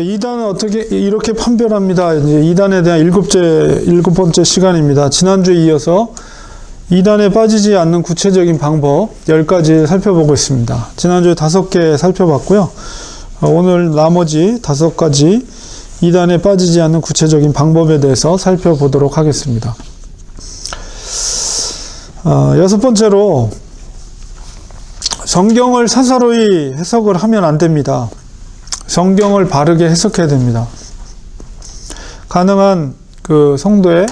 이단은 어떻게 이렇게 판별합니다. 이제 이단에 대한 일곱 번째 시간입니다. 지난주에 이어서 이단에 빠지지 않는 구체적인 방법 10가지 살펴보고 있습니다. 지난주에 5개 살펴봤고요. 오늘 나머지 5가지 이단에 빠지지 않는 구체적인 방법에 대해서 살펴보도록 하겠습니다. 6번째로 성경을 사사로이 해석을 하면 안 됩니다. 성경을 바르게 해석해야 됩니다. 가능한 그 성도의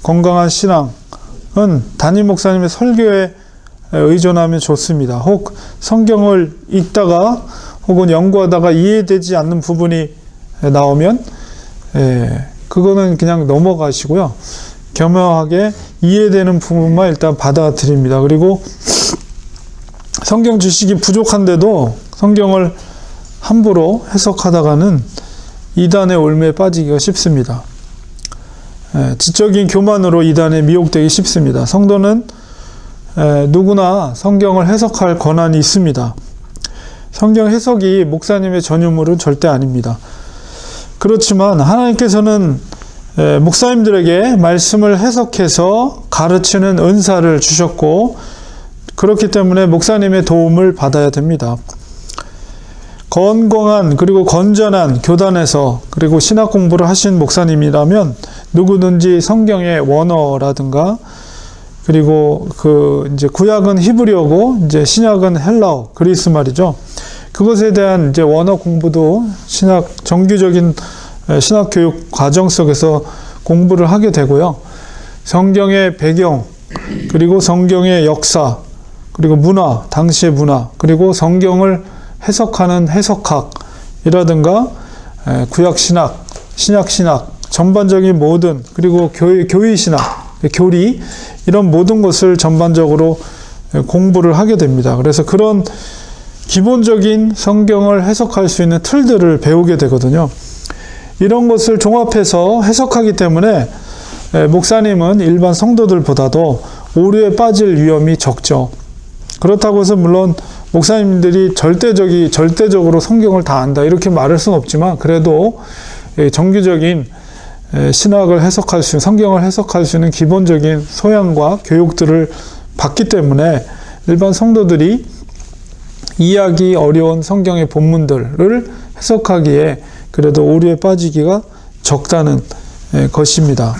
건강한 신앙은 담임 목사님의 설교에 의존하면 좋습니다. 혹 성경을 읽다가 혹은 연구하다가 이해되지 않는 부분이 나오면 그거는 그냥 넘어가시고요. 겸허하게 이해되는 부분만 일단 받아들입니다. 그리고 성경 지식이 부족한데도 성경을 함부로 해석하다가는 이단의 올매에 빠지기가 쉽습니다. 지적인 교만으로 이단에 미혹되기 쉽습니다. 성도는 누구나 성경을 해석할 권한이 있습니다. 성경 해석이 목사님의 전유물은 절대 아닙니다. 그렇지만 하나님께서는 목사님들에게 말씀을 해석해서 가르치는 은사를 주셨고, 그렇기 때문에 목사님의 도움을 받아야 됩니다. 건강한 그리고 건전한 교단에서 그리고 신학 공부를 하신 목사님이라면 누구든지 성경의 원어라든가, 그리고 이제 구약은 히브리어고 이제 신약은 헬라어, 그리스 말이죠. 그것에 대한 이제 원어 공부도 정규적인 신학 교육 과정 속에서 공부를 하게 되고요. 성경의 배경, 그리고 성경의 역사, 그리고 문화, 당시의 문화, 그리고 성경을 해석하는 해석학이라든가 구약 신학, 신약 신학, 전반적인 모든, 그리고 교의 신학, 교리, 이런 모든 것을 전반적으로 공부를 하게 됩니다. 그래서 그런 기본적인 성경을 해석할 수 있는 틀들을 배우게 되거든요. 이런 것을 종합해서 해석하기 때문에 목사님은 일반 성도들보다도 오류에 빠질 위험이 적죠. 그렇다고 해서 물론 목사님들이 절대적으로 성경을 다 안다 이렇게 말할 수는 없지만, 그래도 정규적인 신학을 해석할 수 있는, 성경을 해석할 수 있는 기본적인 소양과 교육들을 받기 때문에 일반 성도들이 이해하기 어려운 성경의 본문들을 해석하기에 그래도 오류에 빠지기가 적다는 것입니다.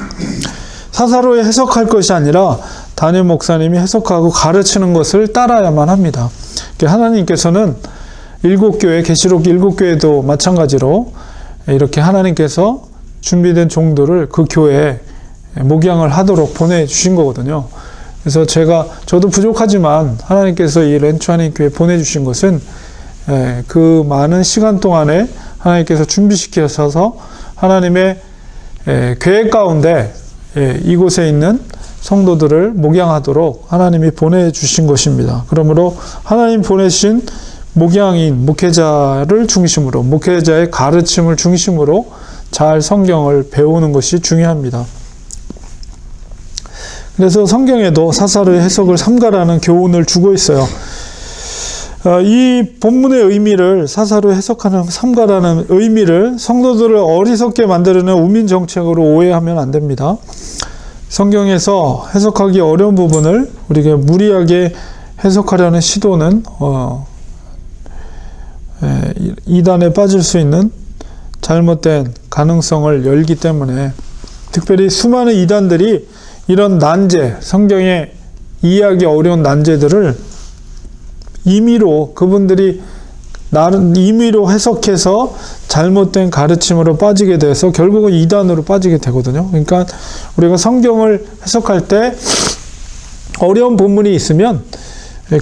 사사로이 해석할 것이 아니라 담임 목사님이 해석하고 가르치는 것을 따라야만 합니다. 하나님께서는 계시록 7교회도 마찬가지로 이렇게 하나님께서 준비된 종들을 그 교회에 목양을 하도록 보내주신 거거든요. 그래서 저도 부족하지만 하나님께서 이 렌추아닌 교회에 보내주신 것은 그 많은 시간 동안에 하나님께서 준비시키셔서 하나님의 계획 가운데 이곳에 있는 성도들을 목양하도록 하나님이 보내주신 것입니다. 그러므로 하나님 보내신 목양인 목회자를 중심으로, 목회자의 가르침을 중심으로 잘 성경을 배우는 것이 중요합니다. 그래서 성경에도 사사로이 해석을 삼가라는 교훈을 주고 있어요. 이 본문의 의미를, 사사로이 해석하는 삼가라는 의미를 성도들을 어리석게 만드는 우민 정책으로 오해하면 안 됩니다. 성경에서 해석하기 어려운 부분을 우리가 무리하게 해석하려는 시도는 이단에 빠질 수 있는 잘못된 가능성을 열기 때문에, 특별히 수많은 이단들이 이런 난제, 성경에 이해하기 어려운 난제들을 그분들이 임의로 해석해서 잘못된 가르침으로 빠지게 돼서 결국은 이단으로 빠지게 되거든요. 그러니까 우리가 성경을 해석할 때 어려운 본문이 있으면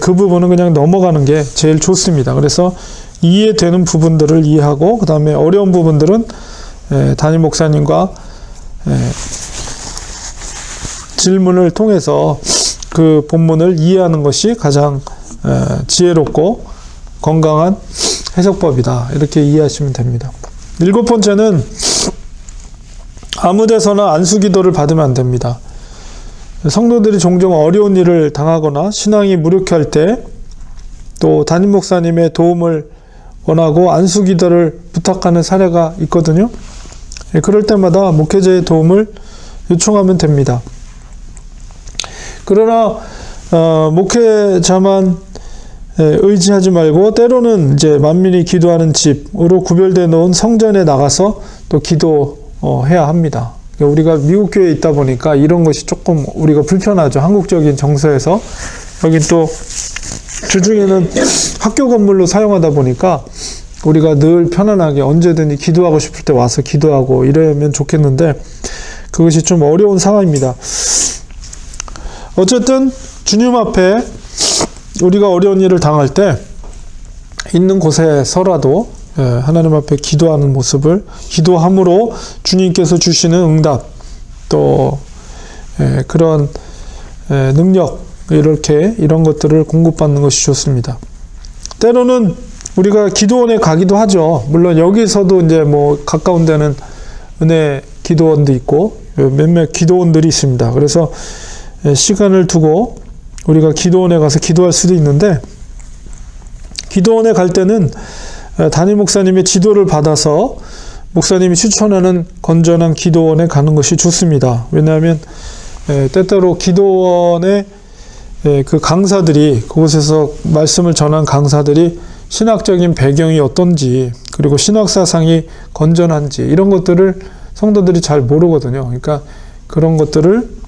그 부분은 그냥 넘어가는 게 제일 좋습니다. 그래서 이해되는 부분들을 이해하고, 그 다음에 어려운 부분들은 담임 목사님과 질문을 통해서 그 본문을 이해하는 것이 가장 지혜롭고 건강한 해석법이다, 이렇게 이해하시면 됩니다. 7번째는 아무 데서나 안수기도를 받으면 안 됩니다. 성도들이 종종 어려운 일을 당하거나 신앙이 무력할 때, 또 담임 목사님의 도움을 원하고 안수기도를 부탁하는 사례가 있거든요. 그럴 때마다 목회자의 도움을 요청하면 됩니다. 그러나 목회자만 의지하지 말고 때로는 이제 만민이 기도하는 집으로 구별되어 놓은 성전에 나가서 또 기도해야 합니다. 우리가 미국 교회에 있다 보니까 이런 것이 조금 우리가 불편하죠. 한국적인 정서에서. 여긴 또 주중에는 학교 건물로 사용하다 보니까 우리가 늘 편안하게 언제든지 기도하고 싶을 때 와서 기도하고 이러면 좋겠는데 그것이 좀 어려운 상황입니다. 어쨌든 주님 앞에 우리가 어려운 일을 당할 때 있는 곳에서라도 하나님 앞에 기도하는 모습을, 기도함으로 주님께서 주시는 응답, 또 그런 능력, 이런 것들을 공급받는 것이 좋습니다. 때로는 우리가 기도원에 가기도 하죠. 물론 여기서도 이제 뭐 가까운 데는 은혜 기도원도 있고 몇몇 기도원들이 있습니다. 그래서 시간을 두고 우리가 기도원에 가서 기도할 수도 있는데, 기도원에 갈 때는 담임 목사님의 지도를 받아서 목사님이 추천하는 건전한 기도원에 가는 것이 좋습니다. 왜냐하면 때때로 기도원의 그 강사들이, 그곳에서 말씀을 전한 강사들이 신학적인 배경이 어떤지, 그리고 신학사상이 건전한지, 이런 것들을 성도들이 잘 모르거든요. 그러니까 그런 것들을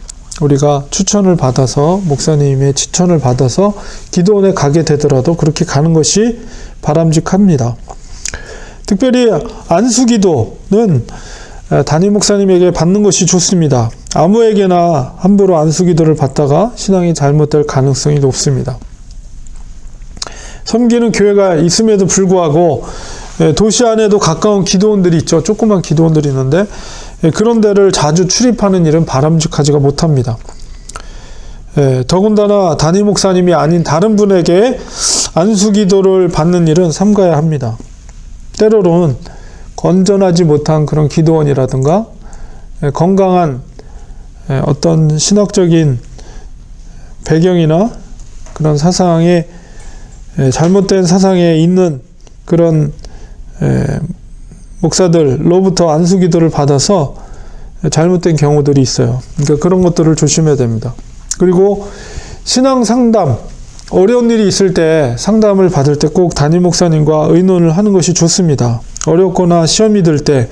우리가 추천을 받아서, 목사님의 추천을 받아서 기도원에 가게 되더라도 그렇게 가는 것이 바람직합니다. 특별히 안수기도는 담임 목사님에게 받는 것이 좋습니다. 아무에게나 함부로 안수기도를 받다가 신앙이 잘못될 가능성이 높습니다. 섬기는 교회가 있음에도 불구하고 도시 안에도 가까운 기도원들이 있죠. 조그만 기도원들이 있는데 그런 데를 자주 출입하는 일은 바람직하지가 못합니다. 더군다나 담임 목사님이 아닌 다른 분에게 안수기도를 받는 일은 삼가야 합니다. 때로는 건전하지 못한 그런 기도원이라든가 건강한 어떤 신학적인 배경이나 그런 사상에, 잘못된 사상에 있는 그런 목사들로부터 안수기도를 받아서 잘못된 경우들이 있어요. 그러니까 그런 것들을 조심해야 됩니다. 그리고 신앙 상담, 어려운 일이 있을 때 상담을 받을 때 꼭 담임 목사님과 의논을 하는 것이 좋습니다. 어렵거나 시험이 들 때,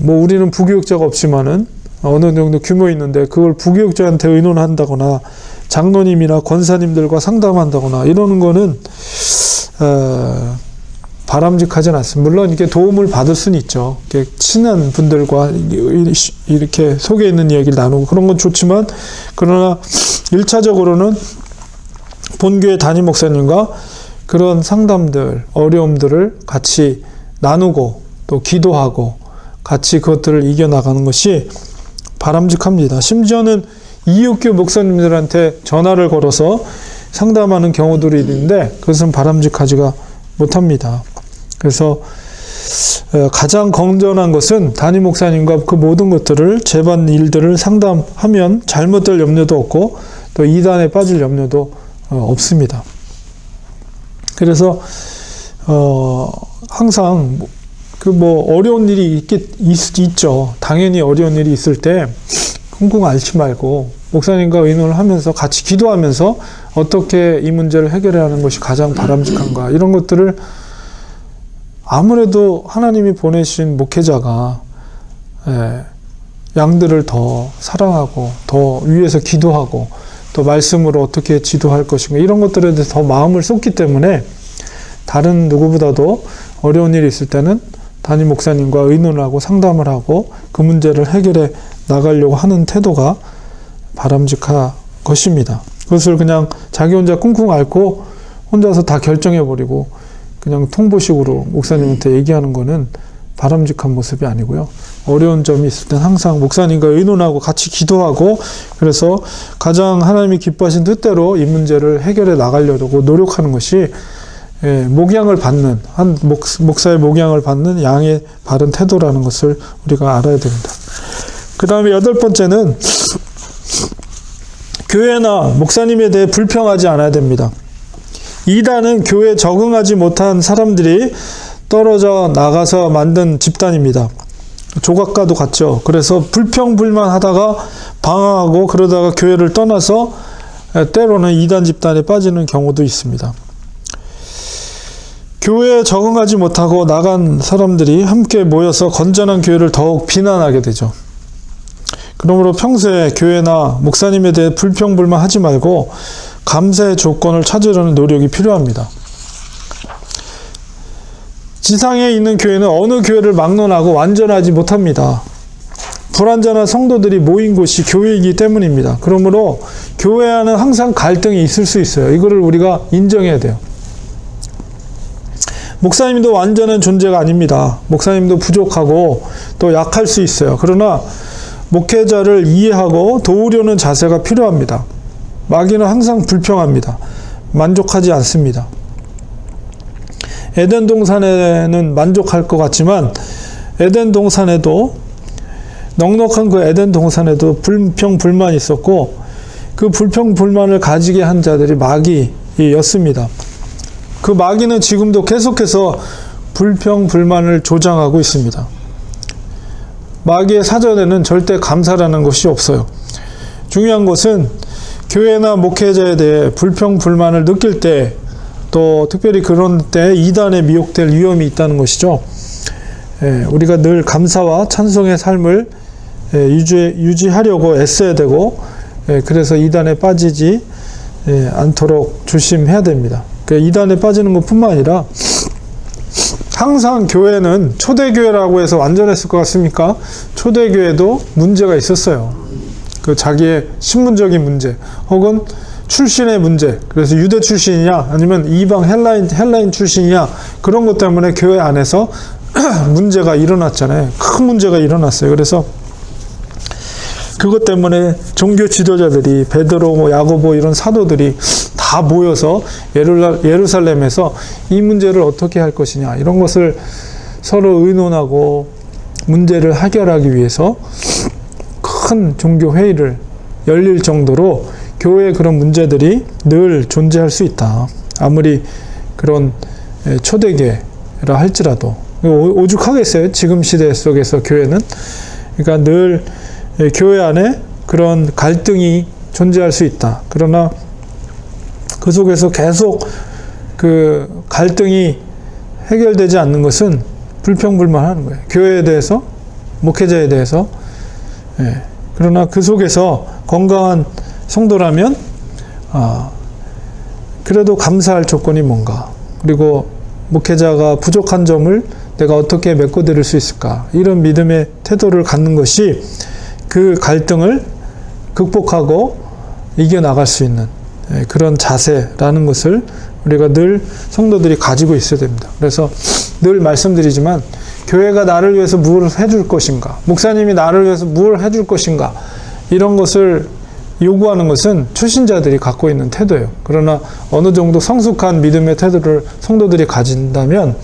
뭐 우리는 부교육자가 없지만은 어느 정도 규모 있는데 그걸 부교육자한테 의논한다거나 장로님이나 권사님들과 상담한다거나 이러는 거는 바람직하진 않습니다. 물론 이렇게 도움을 받을 수는 있죠. 이렇게 친한 분들과 이렇게 속에 있는 이야기를 나누고 그런 건 좋지만, 그러나 1차적으로는 본교회 담임 목사님과 그런 상담들, 어려움들을 같이 나누고 또 기도하고 같이 그것들을 이겨나가는 것이 바람직합니다. 심지어는 이웃교 목사님들한테 전화를 걸어서 상담하는 경우들이 있는데 그것은 바람직하지가 못합니다. 그래서 가장 건전한 것은 담임 목사님과 그 모든 것들을, 재반 일들을 상담하면 잘못될 염려도 없고 또 이단에 빠질 염려도 없습니다. 그래서 항상 그 뭐 어려운 일이 있죠. 당연히 어려운 일이 있을 때 쿵쿵 앓지 말고 목사님과 의논을 하면서 같이 기도하면서 어떻게 이 문제를 해결해야 하는 것이 가장 바람직한가, 이런 것들을 아무래도 하나님이 보내신 목회자가 양들을 더 사랑하고 더 위에서 기도하고 또 말씀으로 어떻게 지도할 것인가, 이런 것들에 대해서 더 마음을 쏟기 때문에 다른 누구보다도 어려운 일이 있을 때는 담임 목사님과 의논을 하고 상담을 하고 그 문제를 해결해 나가려고 하는 태도가 바람직한 것입니다. 그것을 그냥 자기 혼자 쿵쿵 앓고 혼자서 다 결정해버리고 그냥 통보식으로 목사님한테 얘기하는 거는 바람직한 모습이 아니고요. 어려운 점이 있을 땐 항상 목사님과 의논하고 같이 기도하고, 그래서 가장 하나님이 기뻐하신 뜻대로 이 문제를 해결해 나가려고 노력하는 것이 목양을 받는, 한 목사의 목양을 받는 양의 바른 태도라는 것을 우리가 알아야 됩니다. 그 다음에 8번째는 교회나 목사님에 대해 불평하지 않아야 됩니다. 이단은 교회에 적응하지 못한 사람들이 떨어져 나가서 만든 집단입니다. 조각과도 같죠. 그래서 불평불만하다가 방황하고 그러다가 교회를 떠나서 때로는 이단 집단에 빠지는 경우도 있습니다. 교회에 적응하지 못하고 나간 사람들이 함께 모여서 건전한 교회를 더욱 비난하게 되죠. 그러므로 평소에 교회나 목사님에 대해 불평불만하지 말고 감사의 조건을 찾으려는 노력이 필요합니다. 지상에 있는 교회는 어느 교회를 막론하고 완전하지 못합니다. 불완전한 성도들이 모인 곳이 교회이기 때문입니다. 그러므로 교회 안은 항상 갈등이 있을 수 있어요. 이거를 우리가 인정해야 돼요. 목사님도 완전한 존재가 아닙니다. 목사님도 부족하고 또 약할 수 있어요. 그러나 목회자를 이해하고 도우려는 자세가 필요합니다. 마귀는 항상 불평합니다. 만족하지 않습니다. 에덴 동산에는 만족할 것 같지만 에덴 동산에도 넉넉한 그 에덴 동산에도 불평불만이 있었고 그 불평불만을 가지게 한 자들이 마귀였습니다. 그 마귀는 지금도 계속해서 불평불만을 조장하고 있습니다. 마귀의 사전에는 절대 감사라는 것이 없어요. 중요한 것은 교회나 목회자에 대해 불평불만을 느낄 때 또 특별히 그런 때 이단에 미혹될 위험이 있다는 것이죠. 우리가 늘 감사와 찬송의 삶을 유지하려고 애써야 되고 그래서 이단에 빠지지 않도록 조심해야 됩니다. 이단에 빠지는 것뿐만 아니라 항상 교회는 초대교회라고 해서 완전했을 것 같습니까? 초대교회도 문제가 있었어요. 그 자기의 신분적인 문제 혹은 출신의 문제, 그래서 유대 출신이냐 아니면 이방 헬라인 출신이냐 그런 것 때문에 교회 안에서 문제가 일어났잖아요. 큰 문제가 일어났어요. 그래서 그것 때문에 종교 지도자들이 베드로, 야고보 이런 사도들이 다 모여서 예루살렘에서 이 문제를 어떻게 할 것이냐 이런 것을 서로 의논하고 문제를 해결하기 위해서 큰 종교 회의를 열릴 정도로 교회의 그런 문제들이 늘 존재할 수 있다. 아무리 그런 초대교회라 할지라도 오죽하겠어요. 지금 시대 속에서 교회는. 그러니까 늘 교회 안에 그런 갈등이 존재할 수 있다. 그러나 그 속에서 계속 그 갈등이 해결되지 않는 것은 불평불만하는 거예요. 교회에 대해서, 목회자에 대해서. 그러나 그 속에서 건강한 성도라면 그래도 감사할 조건이 뭔가, 그리고 목회자가 부족한 점을 내가 어떻게 메꿔드릴 수 있을까, 이런 믿음의 태도를 갖는 것이 그 갈등을 극복하고 이겨나갈 수 있는 그런 자세라는 것을 우리가 늘 성도들이 가지고 있어야 됩니다. 그래서 늘 말씀드리지만 교회가 나를 위해서 무엇을 해줄 것인가, 목사님이 나를 위해서 무엇을 해줄 것인가, 이런 것을 요구하는 것은 출신자들이 갖고 있는 태도예요. 그러나 어느 정도 성숙한 믿음의 태도를 성도들이 가진다면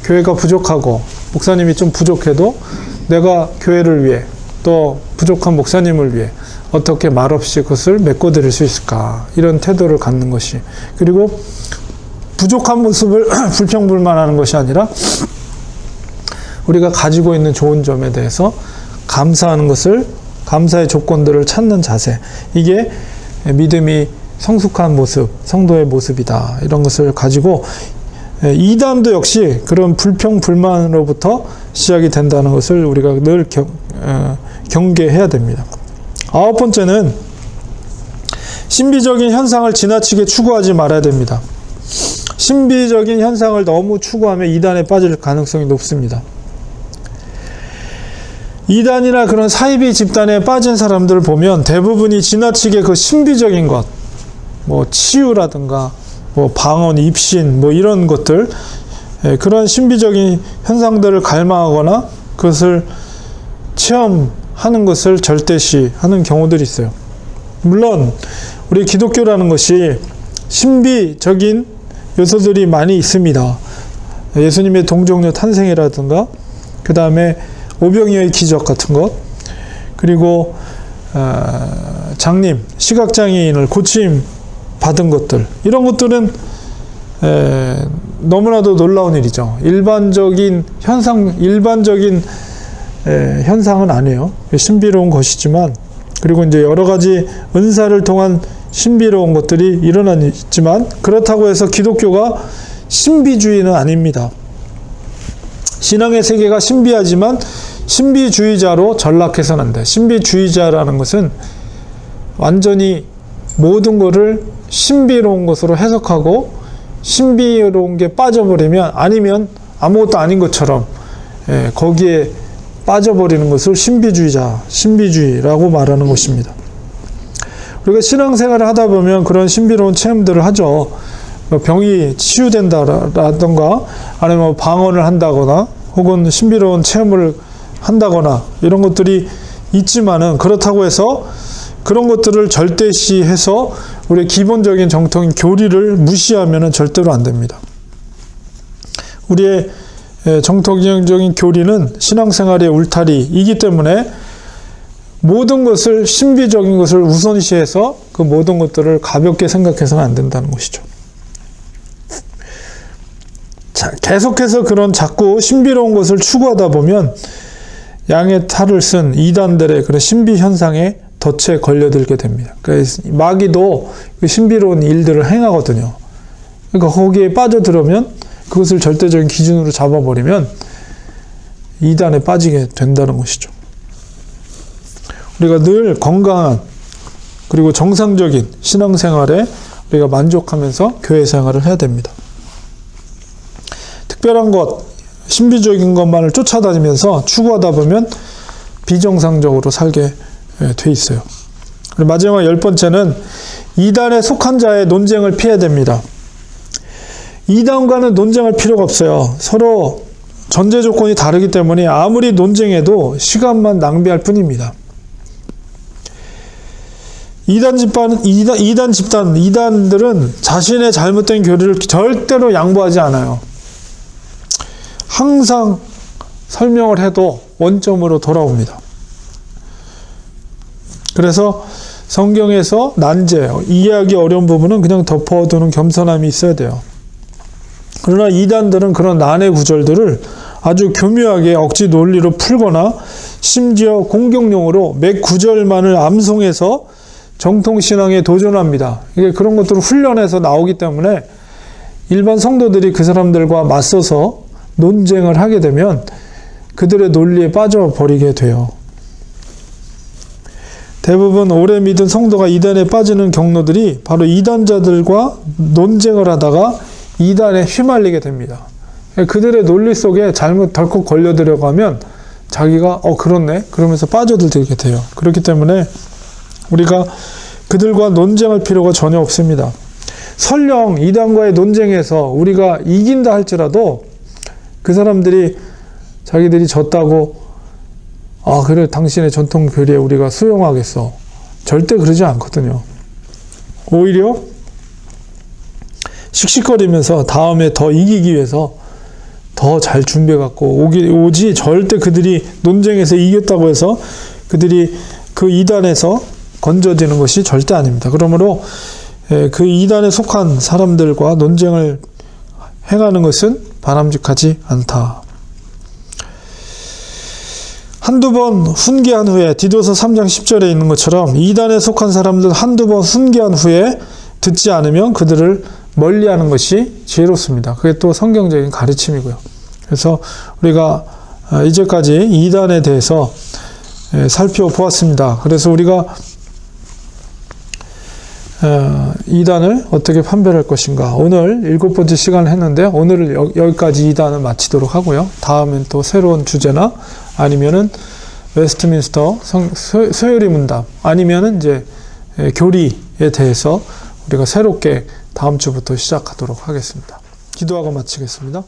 교회가 부족하고 목사님이 좀 부족해도 내가 교회를 위해 또 부족한 목사님을 위해 어떻게 말없이 그것을 메꿔드릴 수 있을까, 이런 태도를 갖는 것이, 그리고 부족한 모습을 불평불만하는 것이 아니라 우리가 가지고 있는 좋은 점에 대해서 감사하는 것을, 감사의 조건들을 찾는 자세, 이게 믿음이 성숙한 모습, 성도의 모습이다. 이런 것을 가지고 이단도 역시 그런 불평불만으로부터 시작이 된다는 것을 우리가 늘 경계해야 됩니다. 9번째는 신비적인 현상을 지나치게 추구하지 말아야 됩니다. 신비적인 현상을 너무 추구하면 이단에 빠질 가능성이 높습니다. 이단이나 그런 사이비 집단에 빠진 사람들을 보면 대부분이 지나치게 그 신비적인 것, 뭐 치유라든가 뭐 방언, 입신, 뭐 이런 것들, 그런 신비적인 현상들을 갈망하거나 그것을 체험하는 것을 절대시하는 경우들이 있어요. 물론 우리 기독교라는 것이 신비적인 요소들이 많이 있습니다. 예수님의 동정녀 탄생이라든가, 그 다음에 오병이어의 기적 같은 것, 그리고 장님, 시각장애인을 고침 받은 것들, 이런 것들은 너무나도 놀라운 일이죠. 일반적인 현상은 아니에요. 신비로운 것이지만, 그리고 이제 여러 가지 은사를 통한 신비로운 것들이 일어나지만, 그렇다고 해서 기독교가 신비주의는 아닙니다. 신앙의 세계가 신비하지만 신비주의자로 전락해서는 안 돼. 신비주의자라는 것은 완전히 모든 것을 신비로운 것으로 해석하고 신비로운 게 빠져버리면, 아니면 아무것도 아닌 것처럼 거기에 빠져버리는 것을 신비주의라고 말하는 것입니다. 우리가 신앙생활을 하다 보면 그런 신비로운 체험들을 하죠. 병이 치유된다라던가, 아니면 방언을 한다거나, 혹은 신비로운 체험을 한다거나, 이런 것들이 있지만은, 그렇다고 해서 그런 것들을 절대시해서 우리의 기본적인 정통인 교리를 무시하면은 절대로 안 됩니다. 우리의 정통적인 교리는 신앙생활의 울타리이기 때문에 모든 것을, 신비적인 것을 우선시해서 그 모든 것들을 가볍게 생각해서는 안 된다는 것이죠. 자, 계속해서 그런 자꾸 신비로운 것을 추구하다 보면 양의 탈을 쓴 이단들의 그런 신비 현상에 덫에 걸려들게 됩니다. 그래서 마귀도 그 신비로운 일들을 행하거든요. 그러니까 거기에 빠져들면, 그것을 절대적인 기준으로 잡아버리면 이단에 빠지게 된다는 것이죠. 우리가 늘 건강한, 그리고 정상적인 신앙생활에 우리가 만족하면서 교회 생활을 해야 됩니다. 특별한 것, 신비적인 것만을 쫓아다니면서 추구하다 보면 비정상적으로 살게 돼 있어요. 마지막 10번째는 이단에 속한 자의 논쟁을 피해야 됩니다. 이단과는 논쟁할 필요가 없어요. 서로 전제 조건이 다르기 때문에 아무리 논쟁해도 시간만 낭비할 뿐입니다. 이단들은 자신의 잘못된 교리를 절대로 양보하지 않아요. 항상 설명을 해도 원점으로 돌아옵니다. 그래서 성경에서 난제, 이해하기 어려운 부분은 그냥 덮어두는 겸손함이 있어야 돼요. 그러나 이단들은 그런 난해 구절들을 아주 교묘하게 억지 논리로 풀거나, 심지어 공격용으로 몇 구절만을 암송해서 정통신앙에 도전합니다. 이게 그런 것들을 훈련해서 나오기 때문에 일반 성도들이 그 사람들과 맞서서 논쟁을 하게 되면 그들의 논리에 빠져버리게 돼요. 대부분 오래 믿은 성도가 이단에 빠지는 경로들이 바로 이단자들과 논쟁을 하다가 이단에 휘말리게 됩니다. 그들의 논리 속에 잘못 덜컥 걸려들어가면 자기가 그렇네? 그러면서 빠져들게 돼요. 그렇기 때문에 우리가 그들과 논쟁할 필요가 전혀 없습니다. 설령 이단과의 논쟁에서 우리가 이긴다 할지라도 그 사람들이 자기들이 졌다고 그래 당신의 전통 교리에 우리가 수용하겠어. 절대 그러지 않거든요. 오히려 씩씩거리면서 다음에 더 이기기 위해서 더 잘 준비해갖고 오지, 절대 그들이 논쟁에서 이겼다고 해서 그들이 그 이단에서 건져지는 것이 절대 아닙니다. 그러므로 그 이단에 속한 사람들과 논쟁을 행하는 것은 바람직하지 않다. 한두 번 훈계한 후에, 디도서 3장 10절에 있는 것처럼 이단에 속한 사람들 한두 번 훈계한 후에 듣지 않으면 그들을 멀리하는 것이 지혜롭습니다. 그게 또 성경적인 가르침이고요. 그래서 우리가 이제까지 이단에 대해서 살펴보았습니다. 그래서 우리가 이단을 어떻게 판별할 것인가, 오늘 7번째 시간을 했는데 오늘 여기까지 이단을 마치도록 하고요. 다음엔 또 새로운 주제나 아니면은 웨스트민스터 소요리 문답, 아니면은 이제 교리에 대해서 우리가 새롭게 다음 주부터 시작하도록 하겠습니다. 기도하고 마치겠습니다.